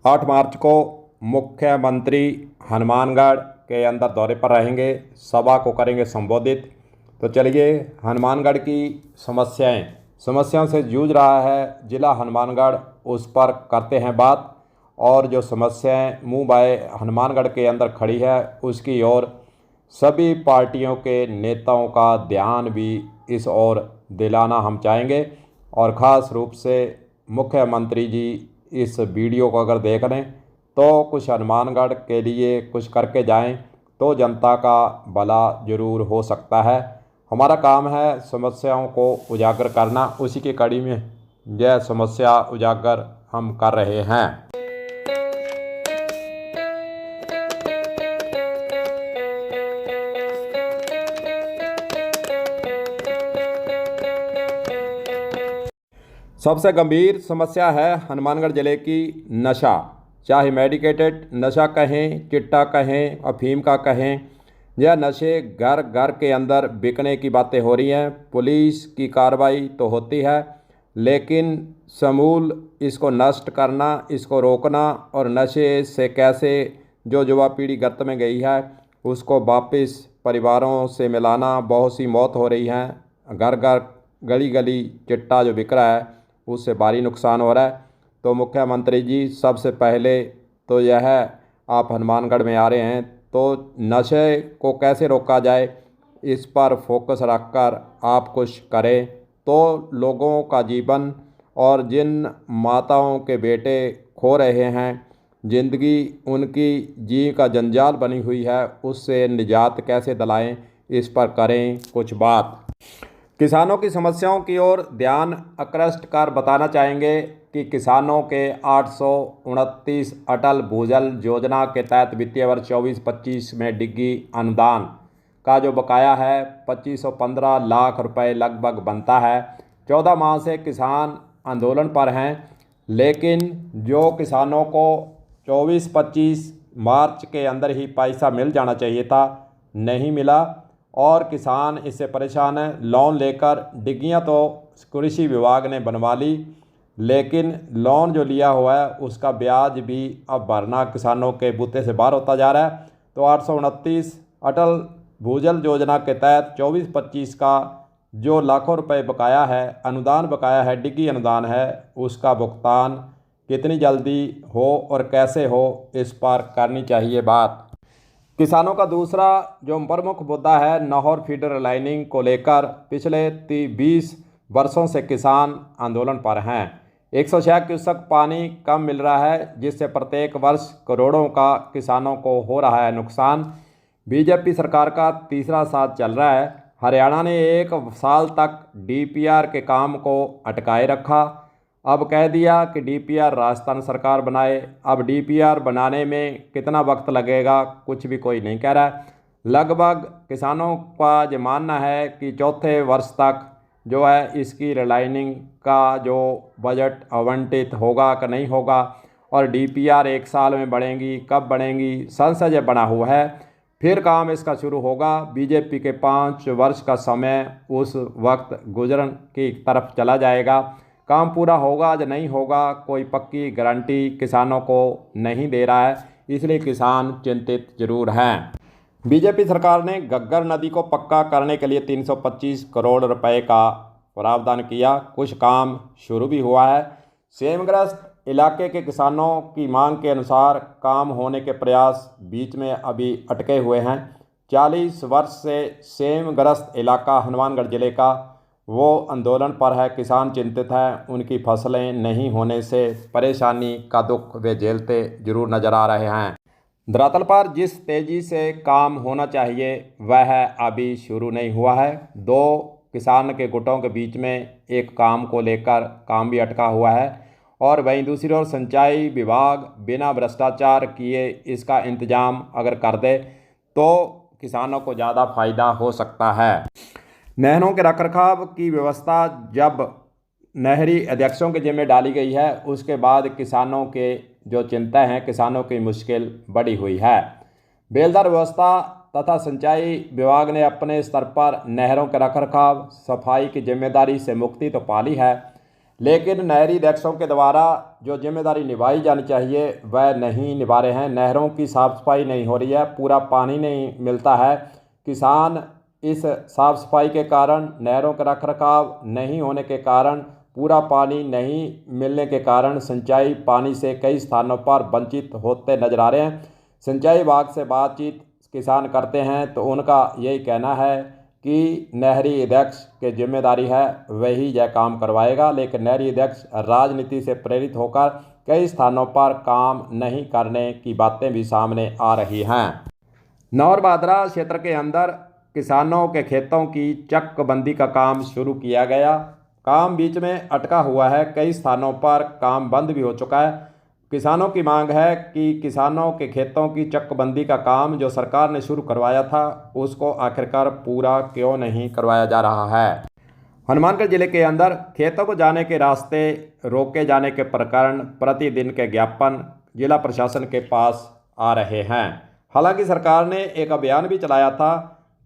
8 मार्च को मुख्यमंत्री हनुमानगढ़ के अंदर दौरे पर रहेंगे, सभा को करेंगे संबोधित। तो चलिए हनुमानगढ़ की समस्याओं से जूझ रहा है जिला हनुमानगढ़, उस पर करते हैं बात। और जो समस्याएं मुंह बाय हनुमानगढ़ के अंदर खड़ी है उसकी ओर सभी पार्टियों के नेताओं का ध्यान भी इस ओर दिलाना हम चाहेंगे। और ख़ास रूप से मुख्यमंत्री जी इस वीडियो को अगर देख लें तो कुछ हनुमानगढ़ के लिए कुछ करके जाएं तो जनता का भला ज़रूर हो सकता है। हमारा काम है समस्याओं को उजागर करना, उसी की कड़ी में यह समस्या उजागर हम कर रहे हैं। सबसे गंभीर समस्या है हनुमानगढ़ ज़िले की नशा, चाहे मेडिकेटेड नशा कहें, चिट्टा कहें, अफीम का कहें। यह नशे घर घर के अंदर बिकने की बातें हो रही हैं। पुलिस की कार्रवाई तो होती है, लेकिन समूल इसको नष्ट करना, इसको रोकना और नशे से कैसे जो युवा पीढ़ी गर्त में गई है उसको वापस परिवारों से मिलाना। बहुत सी मौत हो रही हैं, घर घर गली गली चिट्टा जो बिक रहा है उससे भारी नुकसान हो रहा है। तो मुख्यमंत्री जी सबसे पहले तो यह आप हनुमानगढ़ में आ रहे हैं तो नशे को कैसे रोका जाए इस पर फोकस रखकर आप कुछ करें तो लोगों का जीवन और जिन माताओं के बेटे खो रहे हैं, ज़िंदगी उनकी जी का जंजाल बनी हुई है, उससे निजात कैसे दिलाएं, इस पर करें कुछ बात। किसानों की समस्याओं की ओर ध्यान आकृष्ट कर बताना चाहेंगे कि किसानों के 829 अटल भूजल योजना के तहत वित्तीय वर्ष 24-25 में डिग्गी अनुदान का जो बकाया है 2515 लाख रुपए लगभग बनता है। 14 माह से किसान आंदोलन पर हैं, लेकिन जो किसानों को 24-25 मार्च के अंदर ही पैसा मिल जाना चाहिए था, नहीं मिला और किसान इससे परेशान हैं। लोन लेकर डिग्गियां तो कृषि विभाग ने बनवा ली, लेकिन लोन जो लिया हुआ है उसका ब्याज भी अब भरना किसानों के बूते से बाहर होता जा रहा है। तो 829 अटल भूजल योजना के तहत 24-25 का जो लाखों रुपए बकाया है, अनुदान बकाया है, डिग्गी अनुदान है, उसका भुगतान कितनी जल्दी हो और कैसे हो, इस पर करनी चाहिए बात। किसानों का दूसरा जो प्रमुख मुद्दा है नाहौर फीडर लाइनिंग को लेकर पिछले 20 वर्षों से किसान आंदोलन पर हैं। 106 क्यूसेक पानी कम मिल रहा है, जिससे प्रत्येक वर्ष करोड़ों का किसानों को हो रहा है नुकसान। बीजेपी सरकार का तीसरा साल चल रहा है। हरियाणा ने 1 साल तक डीपीआर के काम को अटकाए रखा, अब कह दिया कि डीपीआर राजस्थान सरकार बनाए। अब डीपीआर बनाने में कितना वक्त लगेगा कुछ भी कोई नहीं कह रहा है। लगभग किसानों का ये मानना है कि चौथे वर्ष तक जो है इसकी रिलाइनिंग का जो बजट आवंटित होगा कि नहीं होगा, और डीपीआर 1 साल में बढ़ेंगी, कब बढ़ेंगी, संशय बना हुआ है। फिर काम इसका शुरू होगा। बीजेपी के 5 वर्ष का समय उस वक्त गुजरन की तरफ चला जाएगा। काम पूरा होगा या नहीं होगा कोई पक्की गारंटी किसानों को नहीं दे रहा है, इसलिए किसान चिंतित जरूर हैं। बीजेपी सरकार ने घग्गर नदी को पक्का करने के लिए 325 करोड़ रुपए का प्रावधान किया, कुछ काम शुरू भी हुआ है। सेमग्रस्त इलाके के किसानों की मांग के अनुसार काम होने के प्रयास बीच में अभी अटके हुए हैं। 40 वर्ष से सेमग्रस्त इलाका हनुमानगढ़ जिले का वो आंदोलन पर है। किसान चिंतित हैं, उनकी फसलें नहीं होने से परेशानी का दुख वे झेलते जरूर नजर आ रहे हैं। धरातल पर जिस तेज़ी से काम होना चाहिए वह अभी शुरू नहीं हुआ है। 2 किसान के गुटों के बीच में एक काम को लेकर काम भी अटका हुआ है, और वहीं दूसरी ओर सिंचाई विभाग बिना भ्रष्टाचार किए इसका इंतजाम अगर कर दे तो किसानों को ज़्यादा फायदा हो सकता है। नहरों के रखरखाव की व्यवस्था जब नहरी अध्यक्षों के जिम्मे डाली गई है उसके बाद किसानों के जो चिंता हैं, किसानों की मुश्किल बढ़ी हुई है। बेलदार व्यवस्था तथा सिंचाई विभाग ने अपने स्तर पर नहरों के रखरखाव सफाई की जिम्मेदारी से मुक्ति तो पा ली है, लेकिन नहरी अध्यक्षों के द्वारा जो जिम्मेदारी निभाई जानी चाहिए वह नहीं निभा रहे हैं। नहरों की साफ़ सफाई नहीं हो रही है, पूरा पानी नहीं मिलता है। किसान इस साफ़ सफाई के कारण, नहरों का रखरखाव नहीं होने के कारण, पूरा पानी नहीं मिलने के कारण सिंचाई पानी से कई स्थानों पर वंचित होते नजर आ रहे हैं। सिंचाई विभाग से बातचीत किसान करते हैं तो उनका यही कहना है कि नहरी अध्यक्ष की जिम्मेदारी है, वही यह काम करवाएगा। लेकिन नहरी अध्यक्ष राजनीति से प्रेरित होकर कई स्थानों पर काम नहीं करने की बातें भी सामने आ रही हैं। नौर बादरा क्षेत्र के अंदर किसानों के खेतों की चकबंदी का काम शुरू किया गया। काम बीच में अटका हुआ है, कई स्थानों पर काम बंद भी हो चुका है। किसानों की मांग है कि किसानों के खेतों की चकबंदी का काम जो सरकार ने शुरू करवाया था उसको आखिरकार पूरा क्यों नहीं करवाया जा रहा है। हनुमानगढ़ जिले के अंदर खेतों को जाने के रास्ते रोके जाने के प्रकरण प्रतिदिन के ज्ञापन जिला प्रशासन के पास आ रहे हैं। हालांकि सरकार ने एक अभियान भी चलाया था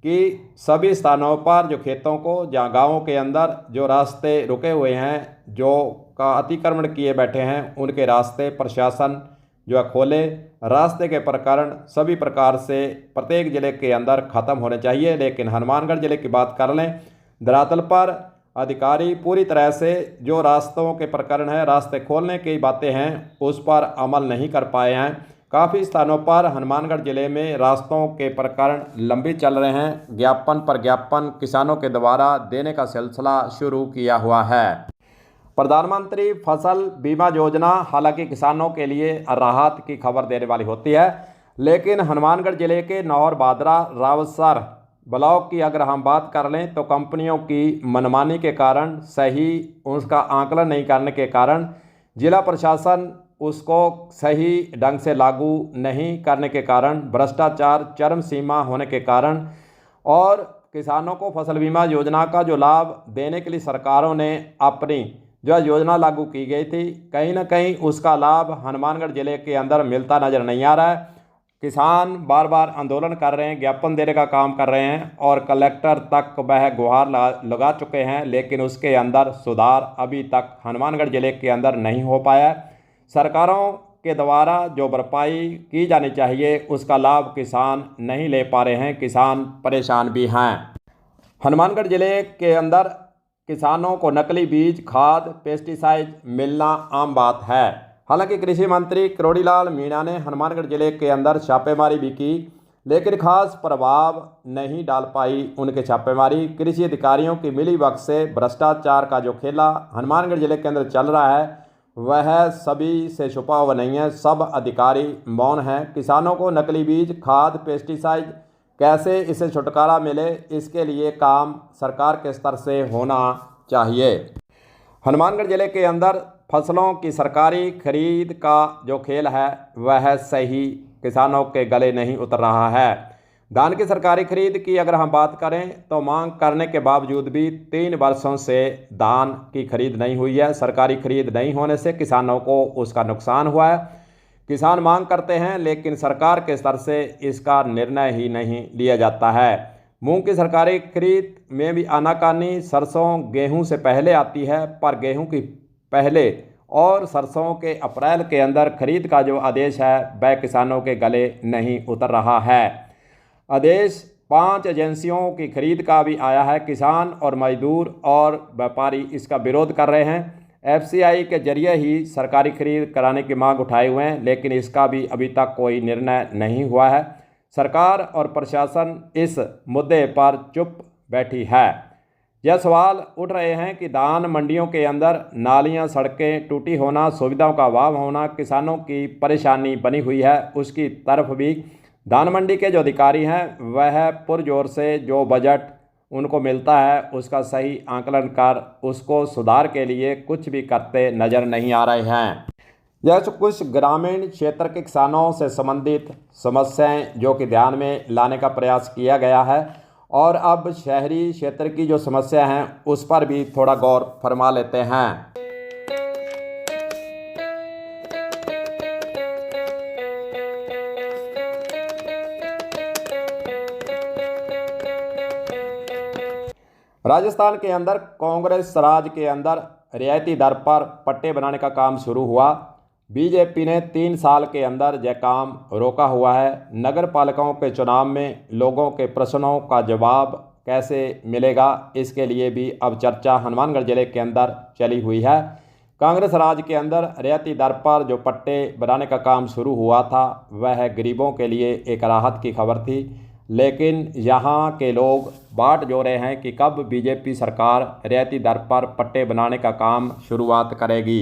कि सभी स्थानों पर जो खेतों को, जहाँ गाँवों के अंदर जो रास्ते रुके हुए हैं, जो का अतिक्रमण किए बैठे हैं, उनके रास्ते प्रशासन जो है खोले। रास्ते के प्रकरण सभी प्रकार से प्रत्येक ज़िले के अंदर ख़त्म होने चाहिए। लेकिन हनुमानगढ़ ज़िले की बात कर लें, धरातल पर अधिकारी पूरी तरह से जो रास्तों के प्रकरण है, रास्ते खोलने की बातें हैं, उस पर अमल नहीं कर पाए हैं। काफ़ी स्थानों पर हनुमानगढ़ जिले में रास्तों के प्रकरण लंबे चल रहे हैं। ज्ञापन पर ज्ञापन किसानों के द्वारा देने का सिलसिला शुरू किया हुआ है। प्रधानमंत्री फसल बीमा योजना हालांकि किसानों के लिए राहत की खबर देने वाली होती है, लेकिन हनुमानगढ़ जिले के नौर बादरा रावसर ब्लॉक की अगर हम बात कर लें तो कंपनियों की मनमानी के कारण, सही उसका आकलन नहीं करने के कारण, जिला प्रशासन उसको सही ढंग से लागू नहीं करने के कारण, भ्रष्टाचार चरम सीमा होने के कारण और किसानों को फसल बीमा योजना का जो लाभ देने के लिए सरकारों ने अपनी जो योजना लागू की गई थी, कहीं ना कहीं उसका लाभ हनुमानगढ़ जिले के अंदर मिलता नज़र नहीं आ रहा है। किसान बार बार आंदोलन कर रहे हैं, ज्ञापन देने का काम कर रहे हैं और कलेक्टर तक वह गुहार लगा चुके हैं, लेकिन उसके अंदर सुधार अभी तक हनुमानगढ़ जिले के अंदर नहीं हो पाया। सरकारों के द्वारा जो भरपाई की जानी चाहिए उसका लाभ किसान नहीं ले पा रहे हैं, किसान परेशान भी हैं। हनुमानगढ़ जिले के अंदर किसानों को नकली बीज, खाद, पेस्टिसाइड मिलना आम बात है। हालांकि कृषि मंत्री करोड़ीलाल मीणा ने हनुमानगढ़ जिले के अंदर छापेमारी भी की, लेकिन खास प्रभाव नहीं डाल पाई उनके छापेमारी। कृषि अधिकारियों की मिलीभगत से भ्रष्टाचार का जो खेला हनुमानगढ़ जिले के अंदर चल रहा है वह सभी से छुपा हुआ नहीं है, सब अधिकारी मौन हैं। किसानों को नकली बीज, खाद, पेस्टिसाइड कैसे इसे छुटकारा मिले, इसके लिए काम सरकार के स्तर से होना चाहिए। हनुमानगढ़ जिले के अंदर फसलों की सरकारी खरीद का जो खेल है वह सही किसानों के गले नहीं उतर रहा है। धान की सरकारी खरीद की अगर हम बात करें तो मांग करने के बावजूद भी 3 वर्षों से धान की खरीद नहीं हुई है। सरकारी खरीद नहीं होने से किसानों को उसका नुकसान हुआ है। किसान मांग करते हैं लेकिन सरकार के स्तर से इसका निर्णय ही नहीं लिया जाता है। मूंग की सरकारी खरीद में भी आनाकानी सरसों गेहूं से पहले आती है, पर गेहूं की पहले और सरसों के अप्रैल के अंदर खरीद का जो आदेश है वह किसानों के गले नहीं उतर रहा है। आदेश 5 एजेंसियों की खरीद का भी आया है। किसान और मजदूर और व्यापारी इसका विरोध कर रहे हैं। एफसीआई के जरिए ही सरकारी खरीद कराने की मांग उठाए हुए हैं, लेकिन इसका भी अभी तक कोई निर्णय नहीं हुआ है। सरकार और प्रशासन इस मुद्दे पर चुप बैठी है। यह सवाल उठ रहे हैं कि धान मंडियों के अंदर नालियां, सड़कें टूटी होना, सुविधाओं का अभाव होना किसानों की परेशानी बनी हुई है। उसकी तरफ भी धान मंडी के जो अधिकारी हैं वह पुरजोर से जो बजट उनको मिलता है उसका सही आकलन कर उसको सुधार के लिए कुछ भी करते नज़र नहीं आ रहे हैं। यह कुछ ग्रामीण क्षेत्र के किसानों से संबंधित समस्याएं जो कि ध्यान में लाने का प्रयास किया गया है, और अब शहरी क्षेत्र की जो समस्या हैं उस पर भी थोड़ा गौर फरमा लेते हैं। राजस्थान के अंदर कांग्रेस राज के अंदर रियायती दर पर पट्टे बनाने का काम शुरू हुआ। बीजेपी ने 3 साल के अंदर यह काम रोका हुआ है। नगर पालिकाओं के चुनाव में लोगों के प्रश्नों का जवाब कैसे मिलेगा, इसके लिए भी अब चर्चा हनुमानगढ़ जिले के अंदर चली हुई है। कांग्रेस राज के अंदर रियायती दर पर जो पट्टे बनाने का काम शुरू हुआ था वह गरीबों के लिए एक राहत की खबर थी, लेकिन यहाँ के लोग बाट जो रहे हैं कि कब बीजेपी सरकार रियायती दर पर पट्टे बनाने का काम शुरुआत करेगी।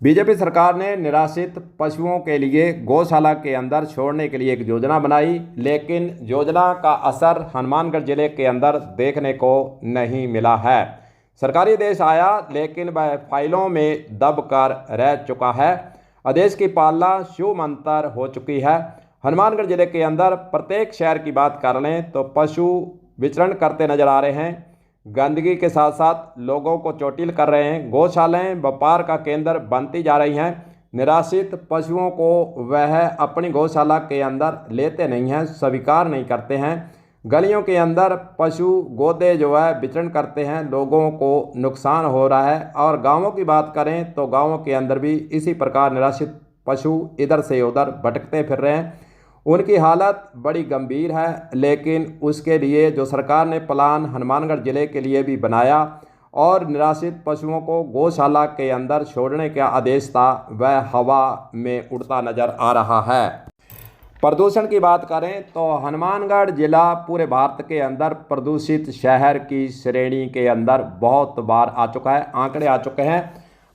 बीजेपी सरकार ने निराश्रित पशुओं के लिए गौशाला के अंदर छोड़ने के लिए एक योजना बनाई, लेकिन योजना का असर हनुमानगढ़ जिले के अंदर देखने को नहीं मिला है। सरकारी आदेश आया लेकिन वह फाइलों में दब कर रह चुका है। आदेश की पालना छूमंतर हो चुकी है। हनुमानगढ़ जिले के अंदर प्रत्येक शहर की बात कर लें तो पशु विचरण करते नजर आ रहे हैं। गंदगी के साथ साथ लोगों को चोटिल कर रहे हैं। गौशालाएं व्यापार का केंद्र बनती जा रही हैं। निराश्रित पशुओं को वह अपनी गौशाला के अंदर लेते नहीं हैं, स्वीकार नहीं करते हैं। गलियों के अंदर पशु गोदे जो है विचरण करते हैं, लोगों को नुकसान हो रहा है। और गांवों की बात करें तो गांवों के अंदर भी इसी प्रकार निराश्रित पशु इधर से उधर भटकते फिर रहे हैं। उनकी हालत बड़ी गंभीर है, लेकिन उसके लिए जो सरकार ने प्लान हनुमानगढ़ जिले के लिए भी बनाया और निराश्रित पशुओं को गौशाला के अंदर छोड़ने का आदेश था, वह हवा में उड़ता नजर आ रहा है। प्रदूषण की बात करें तो हनुमानगढ़ जिला पूरे भारत के अंदर प्रदूषित शहर की श्रेणी के अंदर बहुत बार आ चुका है। आंकड़े आ चुके हैं।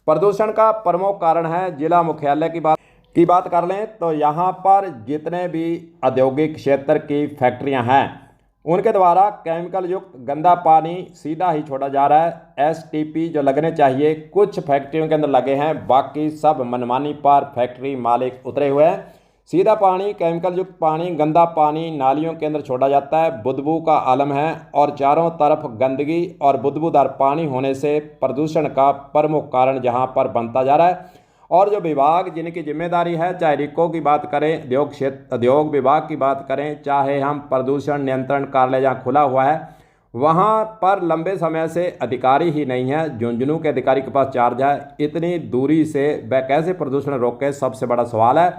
प्रदूषण का प्रमुख कारण है जिला मुख्यालय की बात कर लें तो यहाँ पर जितने भी औद्योगिक क्षेत्र की फैक्ट्रियाँ हैं उनके द्वारा केमिकल युक्त गंदा पानी सीधा ही छोड़ा जा रहा है। एसटीपी जो लगने चाहिए कुछ फैक्ट्रियों के अंदर लगे हैं, बाकी सब मनमानी पर फैक्ट्री मालिक उतरे हुए हैं। सीधा पानी, केमिकल युक्त पानी, गंदा पानी नालियों के अंदर छोड़ा जाता है। बदबू का आलम है और चारों तरफ गंदगी और बदबूदार पानी होने से प्रदूषण का प्रमुख कारण जहां पर बनता जा रहा है। और जो विभाग जिनकी जिम्मेदारी है, चाहे रिको की बात करें, उद्योग विभाग की बात करें, चाहे हम प्रदूषण नियंत्रण कार्यालय जहाँ खुला हुआ है वहाँ पर लंबे समय से अधिकारी ही नहीं है। झुंझुनू के अधिकारी के पास चार्ज है। इतनी दूरी से वह कैसे प्रदूषण रोके, सबसे बड़ा सवाल है।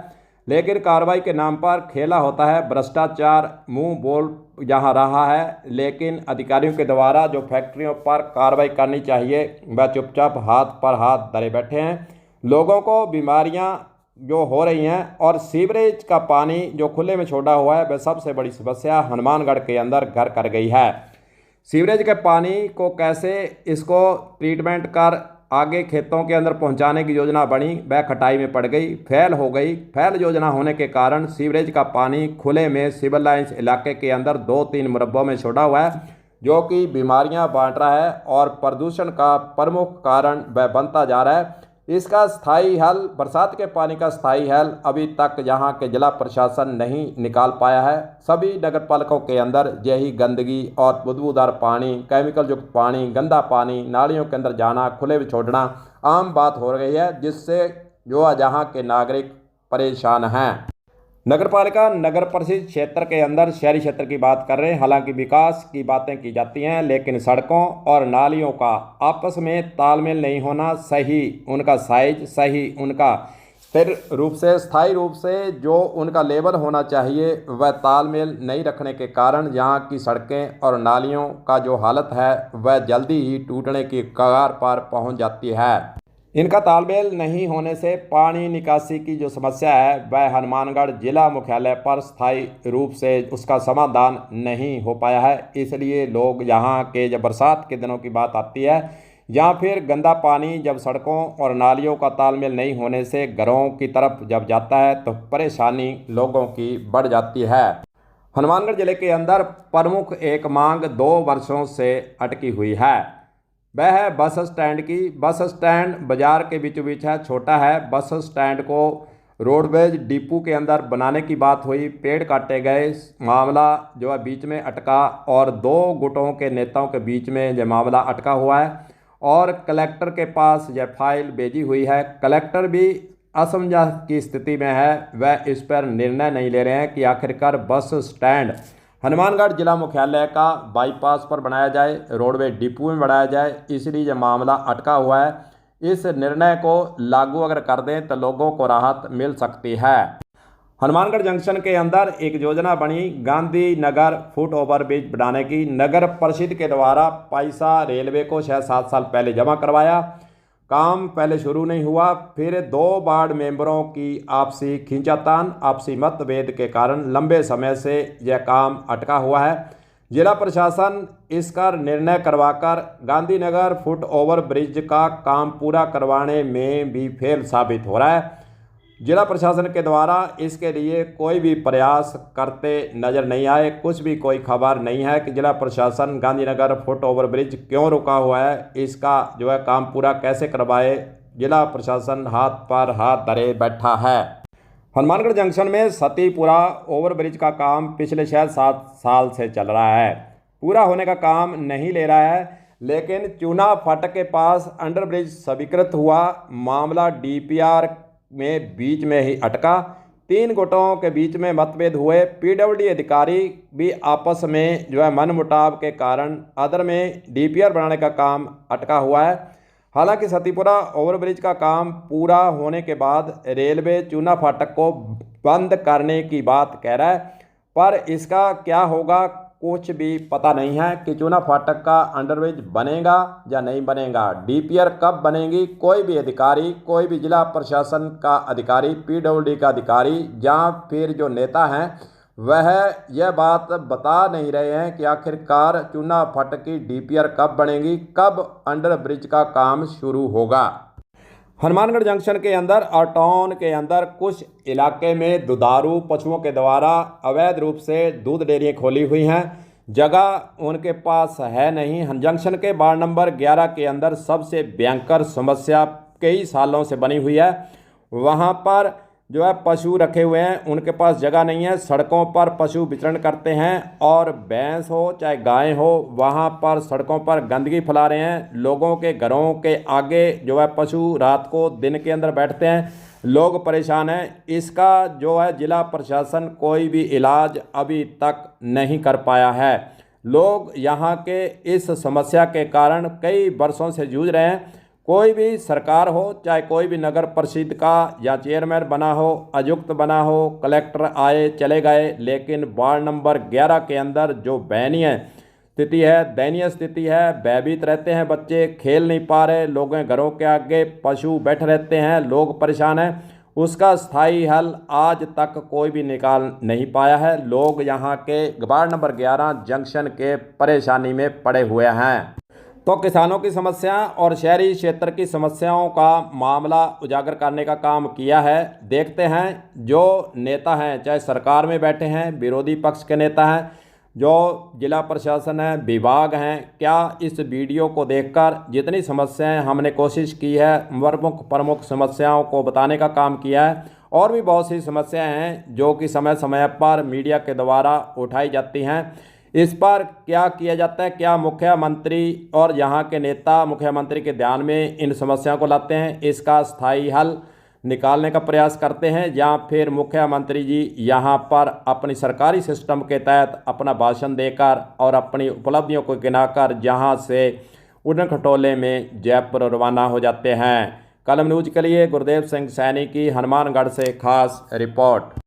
लेकिन कार्रवाई के नाम पर खेला होता है। भ्रष्टाचार मुंह बोल जहां रहा है, लेकिन अधिकारियों के द्वारा जो फैक्ट्रियों पर कार्रवाई करनी चाहिए वह चुपचाप हाथ पर हाथ धरे बैठे हैं। लोगों को बीमारियां जो हो रही हैं और सीवरेज का पानी जो खुले में छोड़ा हुआ है वह सबसे बड़ी समस्या हनुमानगढ़ के अंदर घर कर गई है। सीवरेज के पानी को कैसे इसको ट्रीटमेंट कर आगे खेतों के अंदर पहुंचाने की योजना बनी, वह खटाई में पड़ गई, फेल हो गई। फेल योजना होने के कारण सीवरेज का पानी खुले में सिविल लाइन्स इलाके के अंदर 2-3 मुरब्बों में छोड़ा हुआ है, जो कि बीमारियां बांट रहा है और प्रदूषण का प्रमुख कारण वह बनता जा रहा है। इसका स्थायी हल, बरसात के पानी का स्थायी हल अभी तक यहाँ के जिला प्रशासन नहीं निकाल पाया है। सभी नगर पालिकाओं के अंदर यही गंदगी और बदबूदार पानी, केमिकल युक्त पानी, गंदा पानी नालियों के अंदर जाना, खुले में छोड़ना आम बात हो रही है, जिससे जो यहाँ के नागरिक परेशान हैं। नगरपालिका नगर परिषद क्षेत्र के अंदर शहरी क्षेत्र की बात कर रहे हैं। हालांकि विकास की बातें की जाती हैं, लेकिन सड़कों और नालियों का आपस में तालमेल नहीं होना, सही उनका साइज, सही उनका स्थिर रूप से, स्थायी रूप से जो उनका लेवल होना चाहिए वह तालमेल नहीं रखने के कारण यहाँ की सड़कें और नालियों का जो हालत है वह जल्दी ही टूटने की कगार पर पहुँच जाती है। इनका तालमेल नहीं होने से पानी निकासी की जो समस्या है वह हनुमानगढ़ जिला मुख्यालय पर स्थायी रूप से उसका समाधान नहीं हो पाया है। इसलिए लोग यहाँ के जब बरसात के दिनों की बात आती है या फिर गंदा पानी जब सड़कों और नालियों का तालमेल नहीं होने से घरों की तरफ जब जाता है तो परेशानी लोगों की बढ़ जाती है। हनुमानगढ़ जिले के अंदर प्रमुख एक मांग 2 वर्षों से अटकी हुई है, वह है बस स्टैंड की। बस स्टैंड बाजार के बीचों बीच है, छोटा है। बस स्टैंड को रोडवेज डिपो के अंदर बनाने की बात हुई, पेड़ काटे गए, मामला जो है बीच में अटका और 2 गुटों के नेताओं के बीच में यह मामला अटका हुआ है और कलेक्टर के पास यह फाइल भेजी हुई है। कलेक्टर भी असमंजस की स्थिति में है, वह इस पर निर्णय नहीं ले रहे हैं कि आखिरकार बस स्टैंड हनुमानगढ़ जिला मुख्यालय का बाईपास पर बनाया जाए, रोडवे डिपो में बढ़ाया जाए, इसलिए यह मामला अटका हुआ है। इस निर्णय को लागू अगर कर दें तो लोगों को राहत मिल सकती है। हनुमानगढ़ जंक्शन के अंदर एक योजना बनी Gandhi Nagar foot over bridge बनाने की। नगर परिषद के द्वारा पैसा रेलवे को 6-7 साल पहले जमा करवाया, काम पहले शुरू नहीं हुआ, फिर 2 वार्ड मेंबरों की आपसी खींचातान, आपसी मतभेद के कारण लंबे समय से यह काम अटका हुआ है। जिला प्रशासन इसका निर्णय करवाकर गांधीनगर फुट ओवर ब्रिज का काम पूरा करवाने में भी फेल साबित हो रहा है। जिला प्रशासन के द्वारा इसके लिए कोई भी प्रयास करते नजर नहीं आए। कुछ भी कोई खबर नहीं है कि जिला प्रशासन गांधीनगर फुट ओवर ब्रिज क्यों रुका हुआ है, इसका काम पूरा कैसे करवाए। जिला प्रशासन हाथ पर हाथ धरे बैठा है। हनुमानगढ़ जंक्शन में सतीपुरा ओवर ब्रिज का काम पिछले शायद 7 साल से चल रहा है, पूरा होने का काम नहीं ले रहा है। लेकिन चूना फाटक के पास अंडर ब्रिज स्वीकृत हुआ, मामला DPR में बीच में ही अटका। 3 गुटों के बीच में मतभेद हुए। PWD अधिकारी भी आपस में मनमुटाव के कारण अदर में DPR बनाने का काम अटका हुआ है। हालांकि सतीपुरा ओवरब्रिज का काम पूरा होने के बाद रेलवे चूना फाटक को बंद करने की बात कह रहा है, पर इसका क्या होगा कुछ भी पता नहीं है कि चूना फाटक का अंडरब्रिज बनेगा या नहीं बनेगा। DPR कब बनेगी, कोई भी अधिकारी, कोई भी जिला प्रशासन का अधिकारी, PWD का अधिकारी या फिर जो नेता हैं वह यह बात बता नहीं रहे हैं कि आखिरकार चूना फाटक की DPR कब बनेगी, कब अंडरब्रिज का काम शुरू होगा। हनुमानगढ़ जंक्शन के अंदर और टाउन के अंदर कुछ इलाके में दुधारू पशुओं के द्वारा अवैध रूप से दूध डेयरियाँ खोली हुई हैं। जगह उनके पास है नहीं। जंक्शन के वार्ड नंबर 11 के अंदर सबसे भयंकर समस्या कई सालों से बनी हुई है। वहाँ पर पशु रखे हुए हैं, उनके पास जगह नहीं है। सड़कों पर पशु विचरण करते हैं और भैंस हो चाहे गाय हो, वहाँ पर सड़कों पर गंदगी फैला रहे हैं। लोगों के घरों के आगे पशु रात को दिन के अंदर बैठते हैं, लोग परेशान हैं। इसका जिला प्रशासन कोई भी इलाज अभी तक नहीं कर पाया है। लोग यहाँ के इस समस्या के कारण कई वर्षों से जूझ रहे हैं। कोई भी सरकार हो चाहे कोई भी नगर परिषद का या चेयरमैन बना हो, अयुक्त बना हो, कलेक्टर आए चले गए, लेकिन वार्ड नंबर 11 के अंदर जो दयनीय स्थिति है, भयभीत रहते हैं बच्चे, खेल नहीं पा रहे, लोगों घरों के आगे पशु बैठे रहते हैं, लोग परेशान हैं। उसका स्थायी हल आज तक कोई भी निकाल नहीं पाया है। लोग यहाँ के वार्ड नंबर 11 जंक्शन के परेशानी में पड़े हुए हैं। तो किसानों की समस्या और शहरी क्षेत्र की समस्याओं का मामला उजागर करने का काम किया है। देखते हैं जो नेता हैं, चाहे सरकार में बैठे हैं, विरोधी पक्ष के नेता हैं, जो जिला प्रशासन है, विभाग हैं, क्या इस वीडियो को देखकर जितनी समस्याएं हमने कोशिश की है प्रमुख समस्याओं को बताने का काम किया है। और भी बहुत सी समस्याएं हैं जो कि समय समय पर मीडिया के द्वारा उठाई जाती हैं। इस पर क्या किया जाता है, क्या मुख्यमंत्री और यहाँ के नेता मुख्यमंत्री के ध्यान में इन समस्याओं को लाते हैं, इसका स्थायी हल निकालने का प्रयास करते हैं, या फिर मुख्यमंत्री जी यहाँ पर अपनी सरकारी सिस्टम के तहत अपना भाषण देकर और अपनी उपलब्धियों को गिनाकर जहाँ से उड़न खटोले में जयपुर रवाना हो जाते हैं। कलम न्यूज के लिए गुरदेव सिंह सैनी की हनुमानगढ़ से खास रिपोर्ट।